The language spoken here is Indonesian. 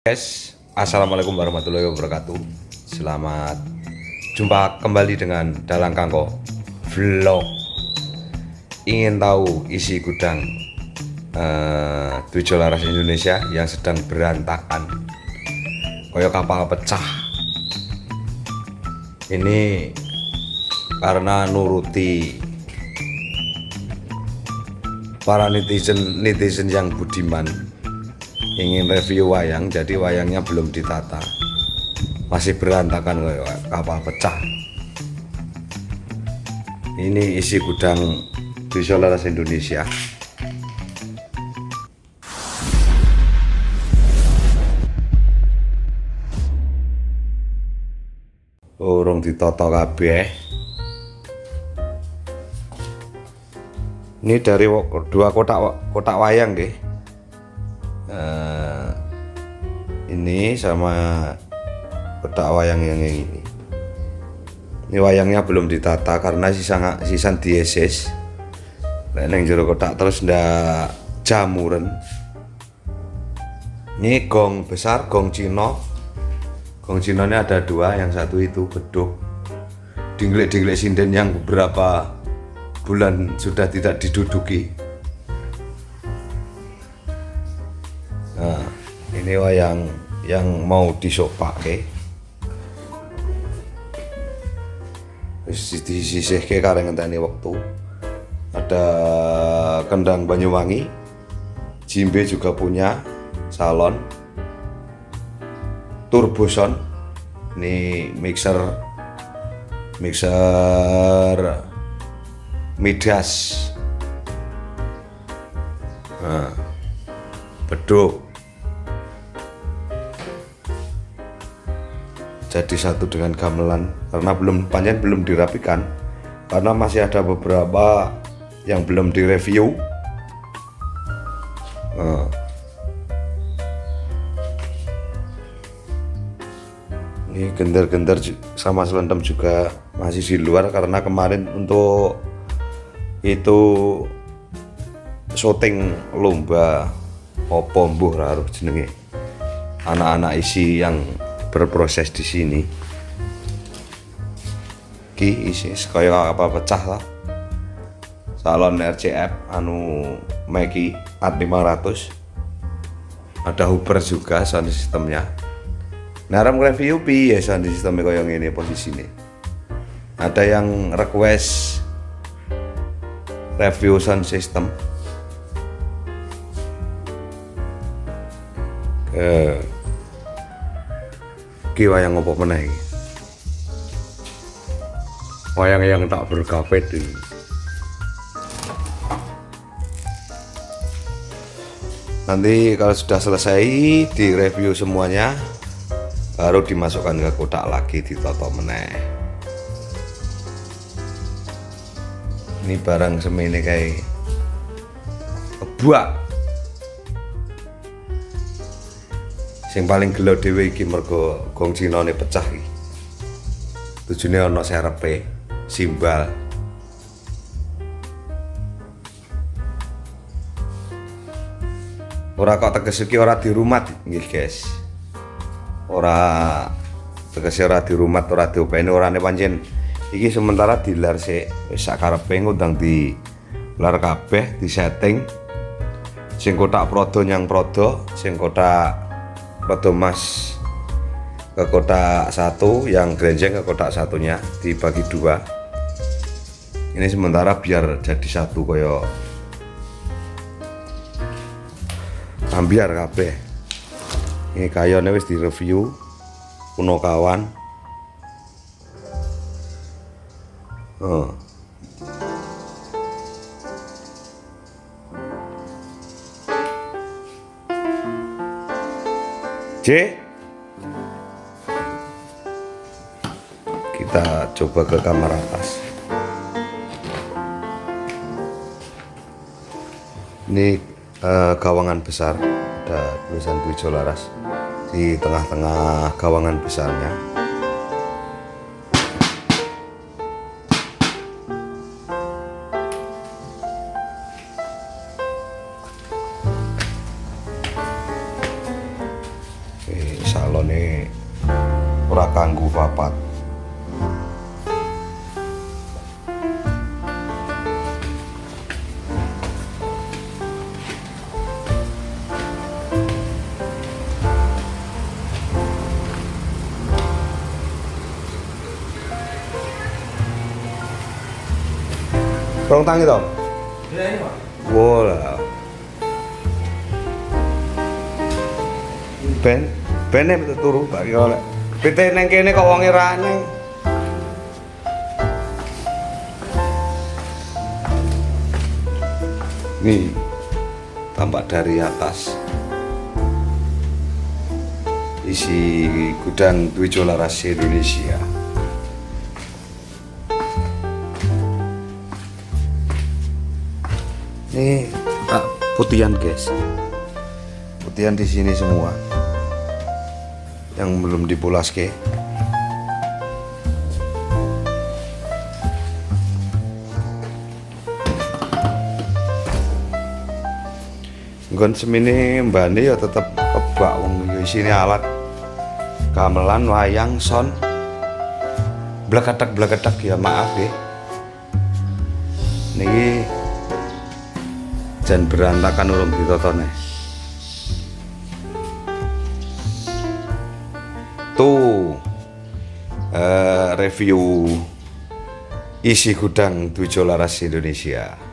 Guys, assalamualaikum warahmatullahi wabarakatuh. Selamat jumpa kembali dengan Dalang Kangko Vlog. Ingin tahu isi gudang 7 laras Indonesia yang sedang berantakan, koyo kapal pecah. Ini karena nuruti para netizen yang budiman, ingin review wayang, jadi wayangnya belum ditata, masih berantakan kayak kapal pecah. Ini isi gudang Visual Laras Indonesia. Urung ditata kabeh. Ini dari 2 kotak wayang nggih. Ini sama kotak wayang yang ini. Ini wayangnya belum ditata karena sisan diesis. Neng jero kotak terus ndak jamuren. Ini gong besar, gong Cina. Gong Cinanya ada 2, yang satu itu beduk. Dinglek-dinglek sinden yang beberapa bulan sudah tidak diduduki. Nah, ini wayang yang mau disopake. Wis disisihke kareng ngenteni wektu. Ada kendang Banyuwangi. Jimbe juga punya salon. Turboson. Ini mixer Midas. Nah, beduk. Jadi satu dengan gamelan karena belum dirapikan, karena masih ada beberapa yang belum direview. Ini gender-gender sama selendam juga masih di luar karena kemarin untuk itu syuting lomba opo mbuh harus jenenge anak-anak isi yang berproses di sini. Ki isi kaya apa pecah lah. Salon RCF Meki Art 500. Ada Huber juga sound sistemnya. Naram review piye sound sistemnya kaya ngene posisine. Ada yang request review sound system. Ki wayang opo meneh iki? Wayang yang tak berkapet ini. Nanti kalau sudah selesai di review semuanya, baru dimasukkan ke kotak lagi, ditata meneh. Ini barang semene kayak kebuak. Sing paling gelo dhewe iki mergo gong Cinane pecah iki. Tujune ana serepe, simbal. Ora kok teges iki ora dirumat nggih, guys. Ora tegese ora dirumat, ora diopeni, orane pancen iki sementara dilar sik, wis sakarepe ngundang di lar kabeh, di setting. Sing kotak prodo nyang prodo, sing kotak prodo mas ke kotak 1, yang grenjeng ke kotak satunya dibagi 2. Ini sementara biar jadi satu koyo ambiar kabeh. Ini kayone wis direview kuno kawan. Kita coba ke kamar atas. Ini gawangan besar, ada tulisan Visual Laras di tengah-tengah gawangan besarnya. salone ora kanggo papat. Rong tangi toh? Iya ini Pak. Wala. Ben betul turu tak kira oleh. Pite neng kene kok wonge ra neng. Nih, tampak dari atas. Isi gudang Dwijo Laras Indonesia. Ini putihan guys, putihan di sini semua yang belum dipulaske. Nggon semini mbane ya tetep kebak wong ya isine alat gamelan, wayang, son. Bleketek ya maaf nggih. Niki jan berantakan urung ditotone. Tuh review isi gudang Dwijo Laras Indonesia.